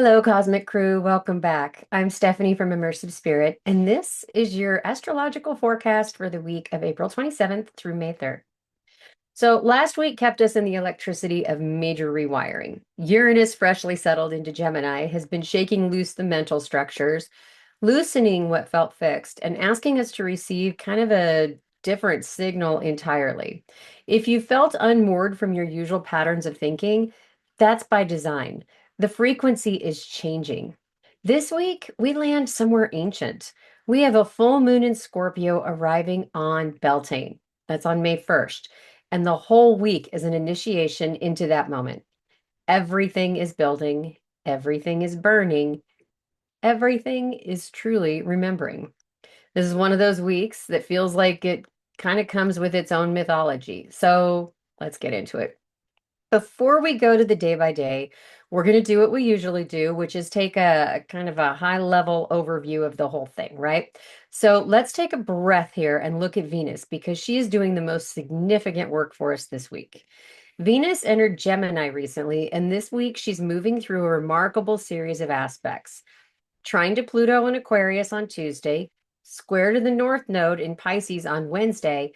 Hello, Cosmic Crew. Welcome back. I'm Stephanie from Immersive Spirit, and this is your astrological forecast for the week of April 27th through May 3rd. So, last week kept us in the electricity of major rewiring. Uranus, freshly settled into Gemini, has been shaking loose the mental structures, loosening what felt fixed, and asking us to receive kind of a different signal entirely. If you felt unmoored from your usual patterns of thinking, that's by design. The frequency is changing. This week, we land somewhere ancient. We have a full moon in Scorpio arriving on Beltane. That's on May 1st. And the whole week is an initiation into that moment. Everything is building, everything is burning, everything is truly remembering. This is one of those weeks that feels like it kind of comes with its own mythology. So let's get into it. Before we go to the day by day, we're going to do what we usually do, which is take a kind of a high level overview of the whole thing, right? So let's take a breath here and look at Venus because she is doing the most significant work for us this week. Venus entered Gemini recently, and this week she's moving through a remarkable series of aspects. Trine to Pluto in Aquarius on Tuesday, square to the North Node in Pisces on Wednesday,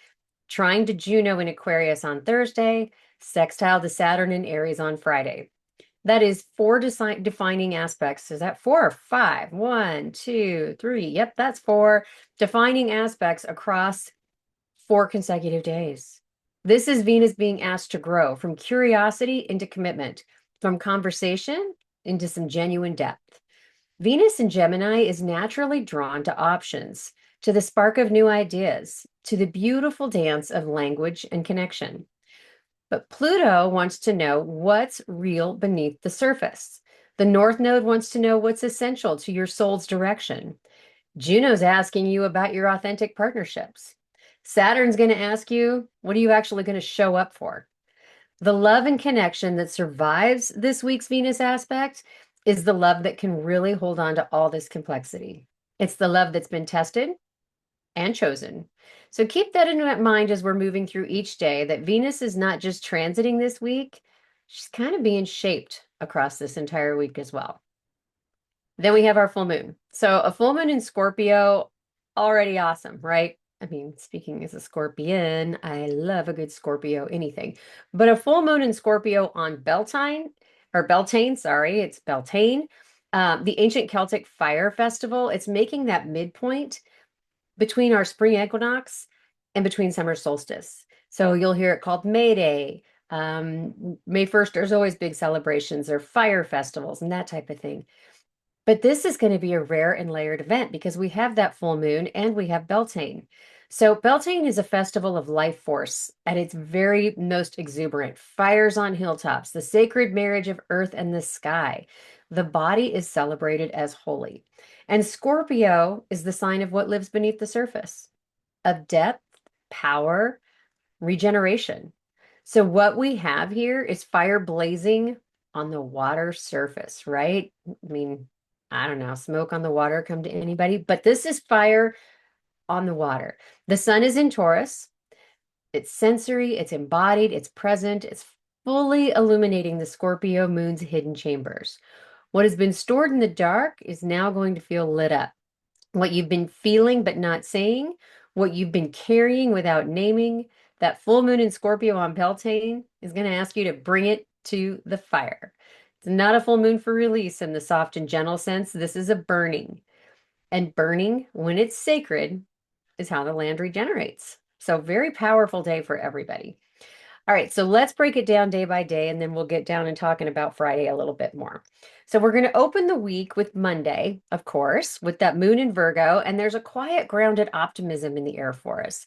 trine to Juno in Aquarius on Thursday, sextile to Saturn in Aries on Friday. That is four defining aspects. Is that four or five? One, two, three. Yep, that's four defining aspects across 4 consecutive days. This is Venus being asked to grow from curiosity into commitment, from conversation into some genuine depth. Venus in Gemini is naturally drawn to options, to the spark of new ideas, to the beautiful dance of language and connection. But Pluto wants to know what's real beneath the surface. The North Node wants to know what's essential to your soul's direction. Juno's asking you about your authentic partnerships. Saturn's going to ask you, what are you actually going to show up for? The love and connection that survives this week's Venus aspect is the love that can really hold on to all this complexity. It's the love that's been tested and chosen. So keep that in mind as we're moving through each day that Venus is not just transiting this week, she's kind of being shaped across this entire week as well. Then we have our full moon. So a full moon in Scorpio, already awesome, right? I mean, speaking as a Scorpion, I love a good Scorpio anything. But a full moon in Scorpio on Beltane, sorry, it's Beltane, the ancient Celtic fire festival. It's making that midpoint between our spring equinox and between summer solstice. So you'll hear it called May Day. May 1st, there's always big celebrations or fire festivals and that type of thing. But this is going to be a rare and layered event because we have that full moon and we have Beltane. So Beltane is a festival of life force at its very most exuberant. Fires on hilltops, the sacred marriage of earth and the sky. The body is celebrated as holy. And Scorpio is the sign of what lives beneath the surface, of depth, power, regeneration. So what we have here is fire blazing on the water surface, right? I mean, I don't know, smoke on the water come to anybody, but this is fire on the water. The sun is in Taurus. It's sensory, it's embodied, it's present, it's fully illuminating the Scorpio moon's hidden chambers. What has been stored in the dark is now going to feel lit up. What you've been feeling but not saying, what you've been carrying without naming, that full moon in Scorpio on Beltane is going to ask you to bring it to the fire. It's not a full moon for release in the soft and gentle sense. This is a burning. And burning, when it's sacred, is how the land regenerates. So very powerful day for everybody. All right, so let's break it down day by day, and then we'll get down and talking about Friday a little bit more. So we're going to open the week with Monday, of course, with that moon in Virgo, and there's a quiet, grounded optimism in the air for us,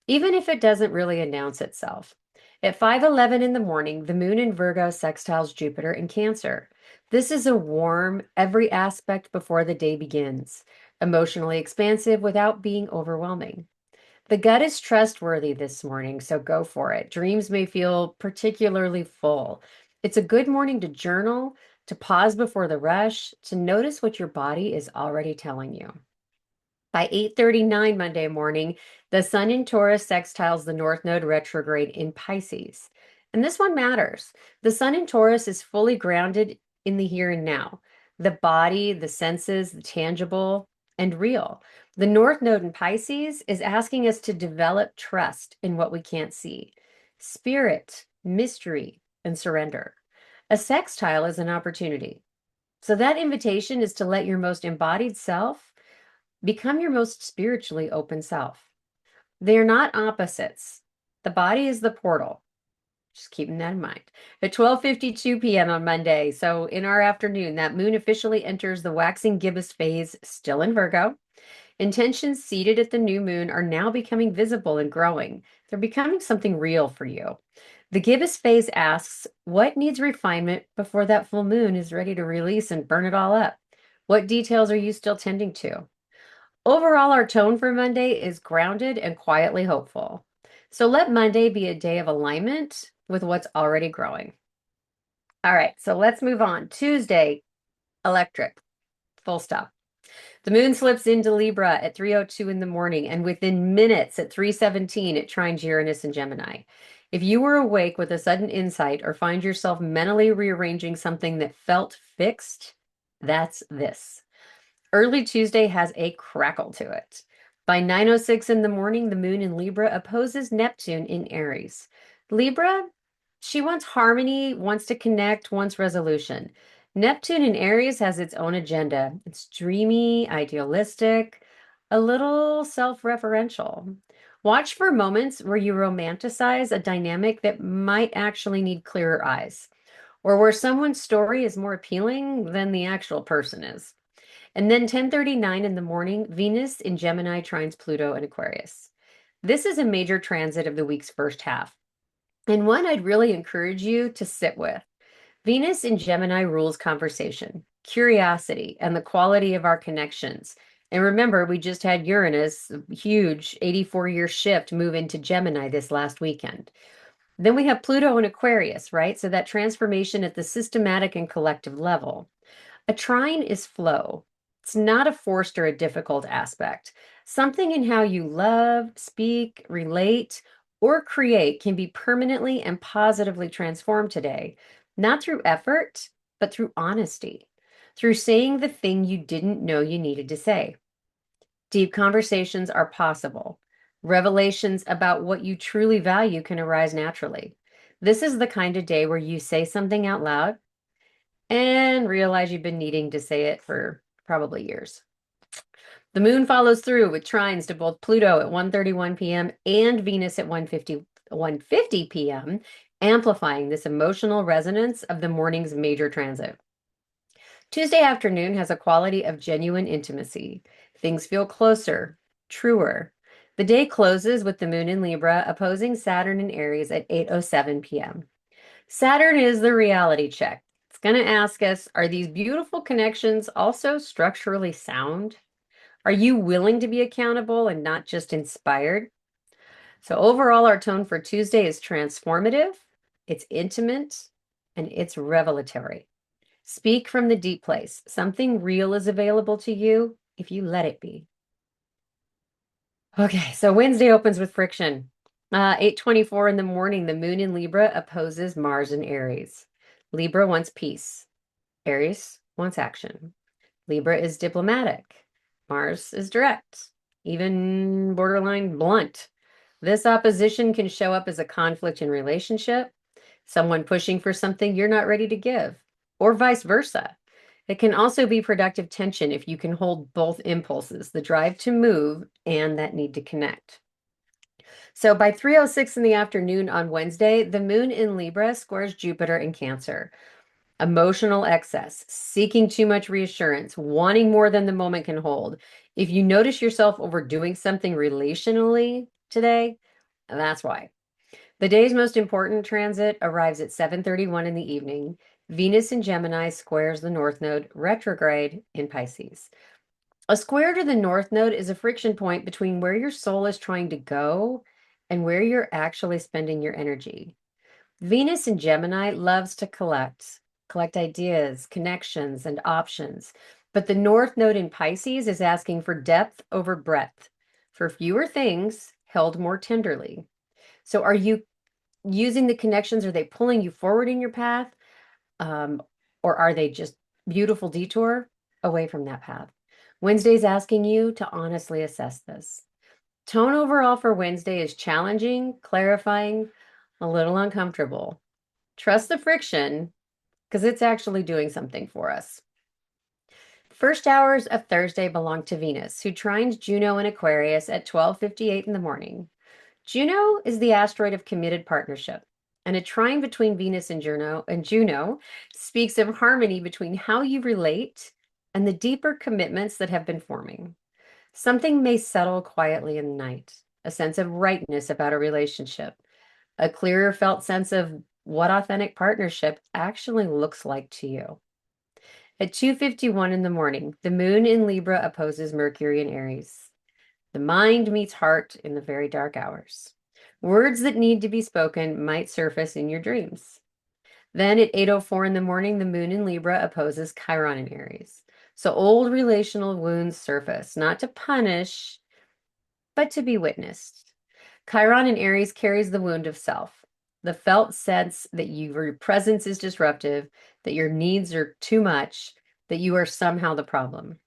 even if it doesn't really announce itself. At 5:11 in the morning, the moon in Virgo sextiles Jupiter in Cancer. This is a warm, every aspect before the day begins, emotionally expansive without being overwhelming. The gut is trustworthy this morning, so go for it. Dreams may feel particularly full. It's a good morning to journal, to pause before the rush, to notice what your body is already telling you. By 8:39 Monday morning, the sun in Taurus sextiles the North Node retrograde in Pisces. And this one matters. The sun in Taurus is fully grounded in the here and now. the body, the senses, the tangible and real. The North Node in Pisces is asking us to develop trust in what we can't see, spirit, mystery, and surrender. A sextile is an opportunity. So that invitation is to let your most embodied self become your most spiritually open self. They are not opposites. The body is the portal. Just keeping that in mind. At 12:52 p.m. on Monday, so in our afternoon, that moon officially enters the waxing gibbous phase, still in Virgo. Intentions seated at the new moon are now becoming visible and growing. They're becoming something real for you. The gibbous phase asks, what needs refinement before that full moon is ready to release and burn it all up? What details are you still tending to? Overall, our tone for Monday is grounded and quietly hopeful. So let Monday be a day of alignment with what's already growing. All right, so let's move on. Tuesday, electric, full stop. The moon slips into Libra at 3:02 in the morning, and within minutes at 3:17, it trines Uranus and Gemini. If you were awake with a sudden insight or find yourself mentally rearranging something that felt fixed, that's this. Early Tuesday has a crackle to it. By 9:06 in the morning, the moon in Libra opposes Neptune in Aries. Libra, she wants harmony, wants to connect, wants resolution. Neptune in Aries has its own agenda. It's dreamy, idealistic, a little self-referential. Watch for moments where you romanticize a dynamic that might actually need clearer eyes, or where someone's story is more appealing than the actual person is. And then 10:39 in the morning, Venus in Gemini trines Pluto and Aquarius. This is a major transit of the week's first half, and one I'd really encourage you to sit with. Venus in Gemini rules conversation, curiosity, and the quality of our connections. And remember, we just had Uranus, a huge 84-year shift, move into Gemini this last weekend. Then we have Pluto in Aquarius, right? So that transformation at the systematic and collective level. A trine is flow. It's not a forced or a difficult aspect. Something in how you love, speak, relate, or create can be permanently and positively transformed today, not through effort, but through honesty, through saying the thing you didn't know you needed to say. Deep conversations are possible. Revelations about what you truly value can arise naturally. This is the kind of day where you say something out loud and realize you've been needing to say it for probably years. The moon follows through with trines to both Pluto at 1:31 p.m. and Venus at 1:50 p.m., amplifying this emotional resonance of the morning's major transit. Tuesday afternoon has a quality of genuine intimacy. Things feel closer, truer. The day closes with the moon in Libra opposing Saturn in Aries at 8:07 p.m. Saturn is the reality check. It's going to ask us, are these beautiful connections also structurally sound? Are you willing to be accountable and not just inspired? So overall, our tone for Tuesday is transformative, it's intimate, and it's revelatory. Speak from the deep place. Something real is available to you if you let it be. Okay, so Wednesday opens with friction. 8:24 in the morning, the moon in Libra opposes Mars in Aries. Libra wants peace. Aries wants action. Libra is diplomatic. Mars is direct, even borderline blunt. This opposition can show up as a conflict in relationship, someone pushing for something you're not ready to give, or vice versa. It can also be productive tension if you can hold both impulses, the drive to move and that need to connect. So by 3:06 in the afternoon on Wednesday, the moon in Libra squares Jupiter in Cancer. Emotional excess, seeking too much reassurance, wanting more than the moment can hold. If you notice yourself overdoing something relationally today, that's why. The day's most important transit arrives at 7:31 in the evening. Venus in Gemini squares the North Node retrograde in Pisces. A square to the North Node is a friction point between where your soul is trying to go and where you're actually spending your energy. Venus in Gemini loves to collect ideas, connections, and options. But the North Node in Pisces is asking for depth over breadth, for fewer things held more tenderly. So are you using the connections? Are they pulling you forward in your path? Um, or are they just beautiful detour away from that path. Wednesday's asking you to honestly assess this. Tone overall for Wednesday is challenging, clarifying, a little uncomfortable. Trust the friction because it's actually doing something for us. First hours of Thursday belong to Venus, who trines Juno in Aquarius at 12:58 in the morning. Juno is the asteroid of committed partnership, and a trine between Venus and Juno speaks of harmony between how you relate and the deeper commitments that have been forming. Something may settle quietly in the night, a sense of rightness about a relationship, a clearer felt sense of what authentic partnership actually looks like to you. At 2:51 in the morning, the moon in Libra opposes Mercury in Aries. The mind meets heart in the very dark hours. Words that need to be spoken might surface in your dreams. Then at 8:04 in the morning, the moon in Libra opposes Chiron in Aries. So old relational wounds surface, not to punish, but to be witnessed. Chiron in Aries carries the wound of self, the felt sense that your presence is disruptive, that your needs are too much, that you are somehow the problem.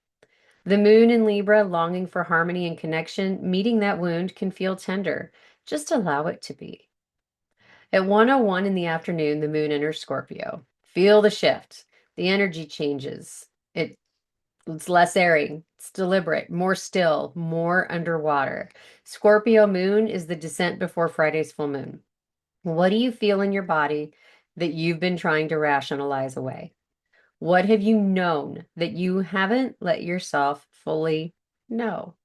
The moon in Libra, longing for harmony and connection, meeting that wound can feel tender. Just allow it to be. At 1:01 in the afternoon, the moon enters Scorpio. Feel the shift. The energy changes. It's less airy, it's deliberate, more still, more underwater. Scorpio moon is the descent before Friday's full moon. What do you feel in your body that you've been trying to rationalize away? What have you known that you haven't let yourself fully know?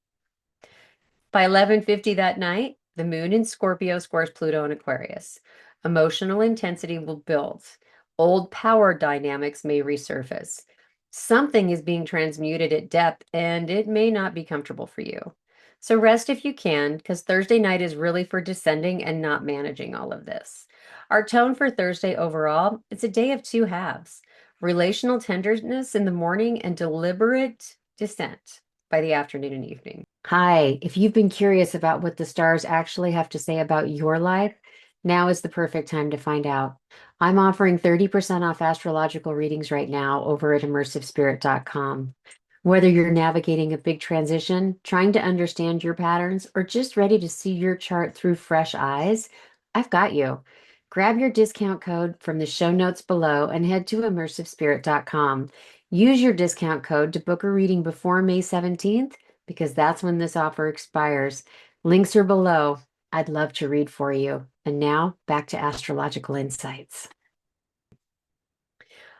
By 11:50 that night, the moon in Scorpio squares Pluto in Aquarius. Emotional intensity will build. Old power dynamics may resurface. Something is being transmuted at depth, and it may not be comfortable for you. So rest if you can, because Thursday night is really for descending and not managing all of this. Our tone for Thursday overall, it's a day of two halves. Relational tenderness in the morning and deliberate descent by the afternoon and evening. Hi, if you've been curious about what the stars actually have to say about your life, now is the perfect time to find out. I'm offering 30% off astrological readings right now over at immersivespirit.com. Whether you're navigating a big transition, trying to understand your patterns, or just ready to see your chart through fresh eyes, I've got you. Grab your discount code from the show notes below and head to immersivespirit.com. Use your discount code to book a reading before May 17th because that's when this offer expires. Links are below. I'd love to read for you. And now back to astrological insights.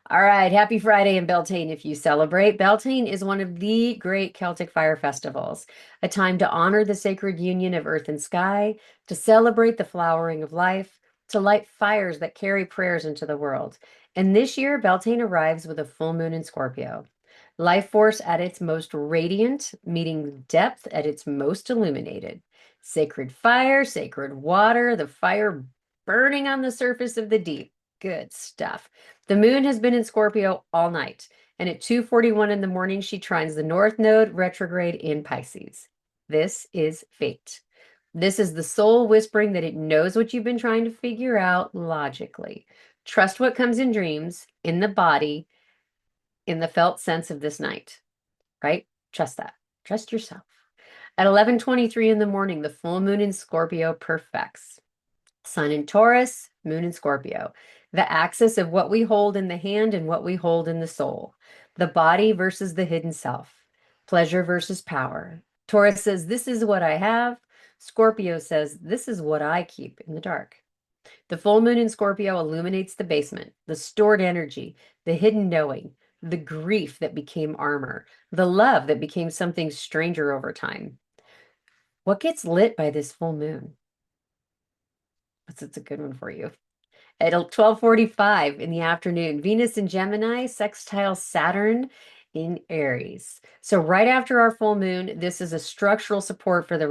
All right, happy Friday in Beltane if you celebrate. Beltane is one of the great Celtic fire festivals, a time to honor the sacred union of earth and sky, to celebrate the flowering of life, to light fires that carry prayers into the world. And this year, Beltane arrives with a full moon in Scorpio. Life force at its most radiant, meeting depth at its most illuminated. Sacred fire, sacred water, the fire burning on the surface of the deep. Good stuff. The moon has been in Scorpio all night, and at 2:41 in the morning, she trines the North Node retrograde in Pisces. This is fate. This is the soul whispering that it knows what you've been trying to figure out logically. Trust what comes in dreams, in the body, in the felt sense of this night, right? Trust that. Trust yourself. At 11:23 in the morning, the full moon in Scorpio perfects. Sun in Taurus, moon in Scorpio. The axis of what we hold in the hand and what we hold in the soul. The body versus the hidden self. Pleasure versus power. Taurus says, this is what I have. Scorpio says, this is what I keep in the dark. The full moon in Scorpio illuminates the basement, the stored energy, the hidden knowing, the grief that became armor, the love that became something stranger over time. What gets lit by this full moon? It's a good one for you. At 12:45 in the afternoon, Venus in Gemini, sextile Saturn in Aries. So right after our full moon, this is a structural support for the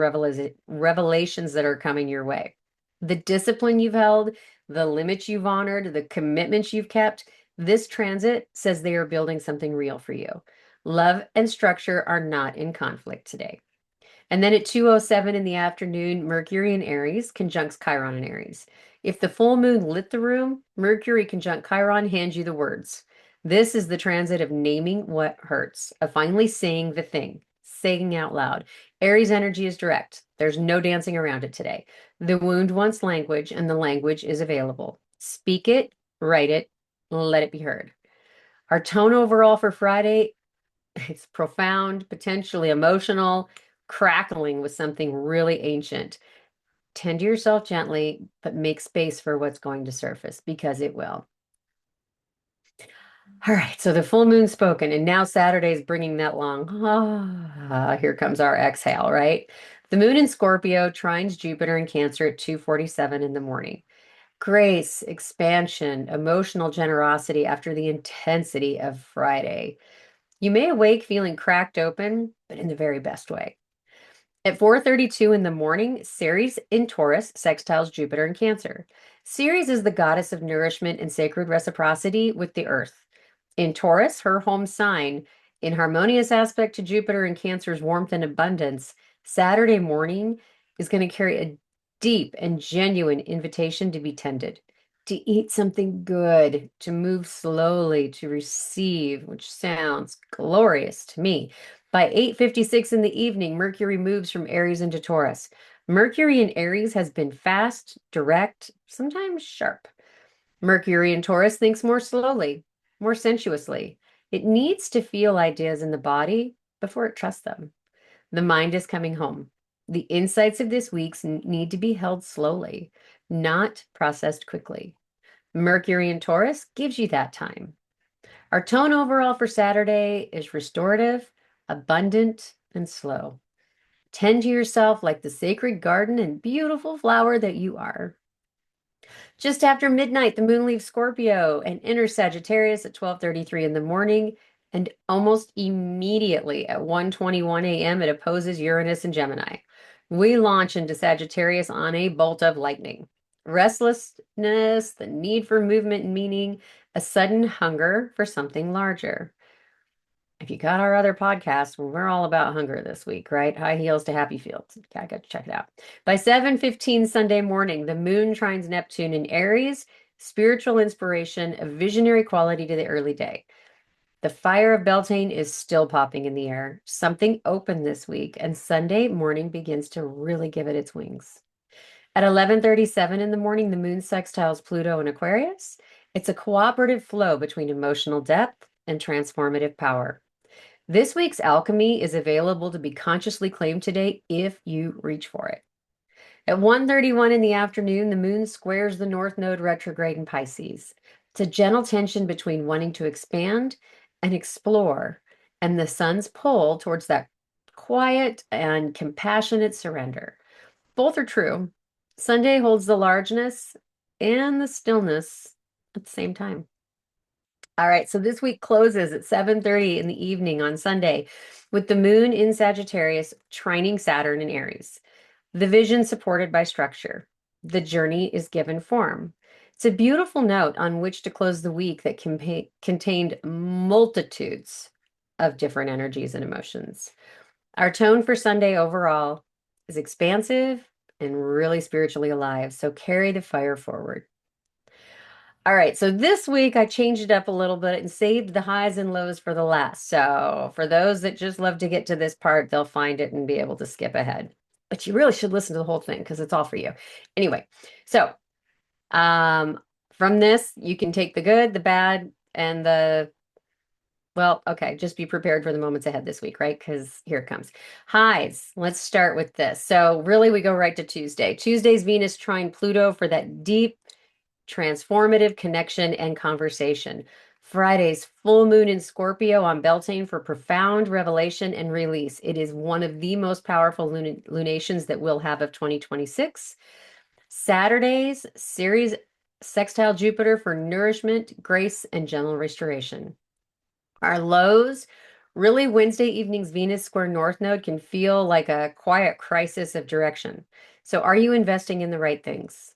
revelations that are coming your way. The discipline you've held, the limits you've honored, the commitments you've kept, this transit says they are building something real for you. Love and structure are not in conflict today. And then at 2:07 in the afternoon, Mercury in Aries conjuncts Chiron in Aries. If the full moon lit the room, Mercury conjunct Chiron hands you the words. This is the transit of naming what hurts, of finally saying the thing, saying out loud. Aries energy is direct. There's no dancing around it today. The wound wants language, and the language is available. Speak it, write it, let it be heard. Our tone overall for Friday, it's profound, potentially emotional, crackling with something really ancient. Tend to yourself gently, but make space for what's going to surface because it will. All right, so the full moon spoken, and now Saturday's bringing that long. Ah, here comes our exhale, right? The moon in Scorpio trines Jupiter in Cancer at 2:47 in the morning. Grace, expansion, emotional generosity after the intensity of Friday. You may awake feeling cracked open, but in the very best way. At 4:32 in the morning, Ceres in Taurus sextiles Jupiter in Cancer. Ceres is the goddess of nourishment and sacred reciprocity with the earth. In Taurus, her home sign, in harmonious aspect to Jupiter and Cancer's warmth and abundance, Saturday morning is going to carry a deep and genuine invitation to be tended, to eat something good, to move slowly, to receive, which sounds glorious to me. By 8:56 in the evening, Mercury moves from Aries into Taurus. Mercury in Aries has been fast, direct, sometimes sharp. Mercury in Taurus thinks more slowly, more sensuously. It needs to feel ideas in the body before it trusts them. The mind is coming home. The insights of this week need to be held slowly, not processed quickly. Mercury in Taurus gives you that time. Our tone overall for Saturday is restorative, abundant, and slow. Tend to yourself like the sacred garden and beautiful flower that you are. Just after midnight, the moon leaves Scorpio and enters Sagittarius at 12:33 in the morning, and almost immediately at 1:21 a.m. it opposes Uranus and Gemini. We launch into Sagittarius on a bolt of lightning. Restlessness, the need for movement and meaning, a sudden hunger for something larger. If you got our other podcast, we're all about hunger this week, right? High heels to happy fields. I got to check it out. By 7:15 Sunday morning, the moon trines Neptune in Aries, spiritual inspiration, a visionary quality to the early day. The fire of Beltane is still popping in the air. Something opened this week, and Sunday morning begins to really give it its wings. At 11:37 in the morning, the moon sextiles Pluto in Aquarius. It's a cooperative flow between emotional depth and transformative power. This week's alchemy is available to be consciously claimed today if you reach for it. At 1:31 in the afternoon, the moon squares the north node retrograde in Pisces. It's a gentle tension between wanting to expand and explore, and the sun's pull towards that quiet and compassionate surrender. Both are true. Sunday holds the largeness and the stillness at the same time. All right, so this week closes at 7:30 in the evening on Sunday with the moon in Sagittarius trining Saturn in Aries. The vision supported by structure. The journey is given form. It's a beautiful note on which to close the week that contained multitudes of different energies and emotions. Our tone for Sunday overall is expansive and really spiritually alive, so carry the fire forward. All right, so this week I changed it up a little bit and saved the highs and lows for the last. So for those that just love to get to this part, they'll find it and be able to skip ahead. But you really should listen to the whole thing because it's all for you. Anyway, so from this, you can take the good, the bad, and well, okay, just be prepared for the moments ahead this week, right? Because here it comes. Highs, let's start with this. So really we go right to Tuesday. Tuesday's Venus trine Pluto for that deep transformative connection and conversation. Friday's full moon in Scorpio on Beltane for profound revelation and release. It is one of the most powerful lunations that we'll have of 2026. Saturday's Ceres sextile Jupiter for nourishment, grace, and gentle restoration. Our lows, really Wednesday evening's Venus square North node can feel like a quiet crisis of direction. So are you investing in the right things?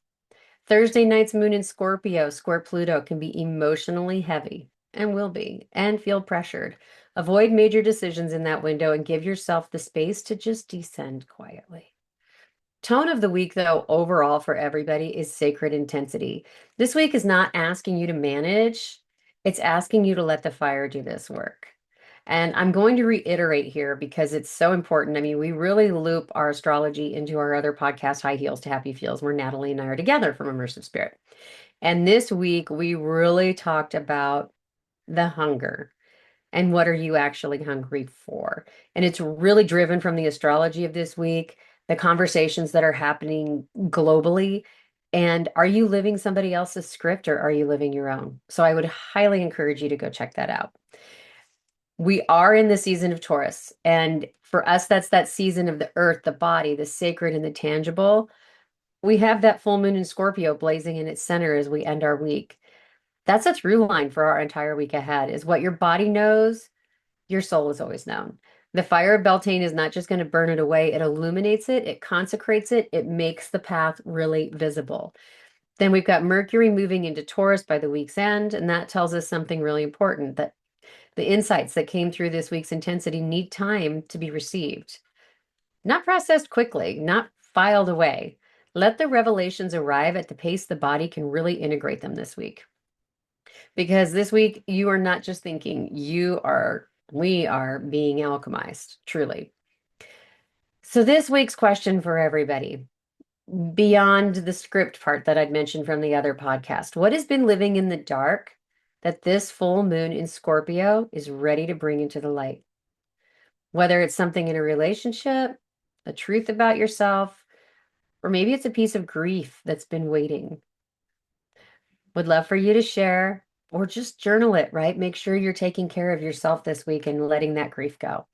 Thursday night's moon in Scorpio, square Pluto, can be emotionally heavy and will be, and feel pressured. Avoid major decisions in that window and give yourself the space to just descend quietly. Tone of the week, though, overall for everybody is sacred intensity. This week is not asking you to manage, It's asking you to let the fire do this work. And I'm going to reiterate here because it's so important. I mean, we really loop our astrology into our other podcast, High Heels to Happy Feels, where Natalie and I are together from Immersive Spirit. And this week, we really talked about the hunger and what are you actually hungry for. And it's really driven from the astrology of this week, the conversations that are happening globally. And are you living somebody else's script or are you living your own? So I would highly encourage you to go check that out. We are in the season of Taurus. And for us, that's that season of the earth, the body, the sacred, and the tangible. We have that full moon in Scorpio blazing in its center as we end our week. That's a through line for our entire week ahead, is what your body knows, your soul has always known. The fire of Beltane is not just going to burn it away, it illuminates it, it consecrates it, it makes the path really visible. Then we've got Mercury moving into Taurus by the week's end, and that tells us something really important, that the insights that came through this week's intensity need time to be received. Not processed quickly, not filed away. Let the revelations arrive at the pace the body can really integrate them this week. Because this week, you are not just thinking, we are being alchemized, truly. So, this week's question for everybody, beyond the script part that I'd mentioned from the other podcast, what has been living in the dark that this full moon in Scorpio is ready to bring into the light? Whether it's something in a relationship, a truth about yourself, or maybe it's a piece of grief that's been waiting. Would love for you to share or just journal it, right? Make sure you're taking care of yourself this week and letting that grief go.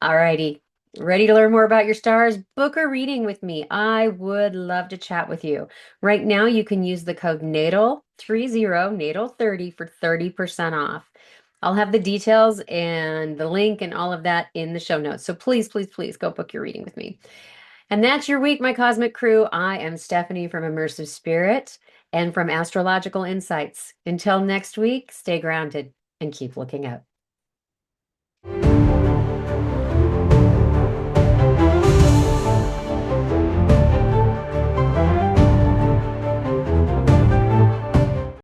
All righty. Ready to learn more about your stars? Book a reading with me. I would love to chat with you. Right now, you can use the code NATAL30, NATAL30 for 30% off. I'll have the details and the link and all of that in the show notes. So please, please, please go book your reading with me. And that's your week, my cosmic crew. I am Stephanie from Immersive Spirit and from Astrological Insights. Until next week, stay grounded and keep looking up.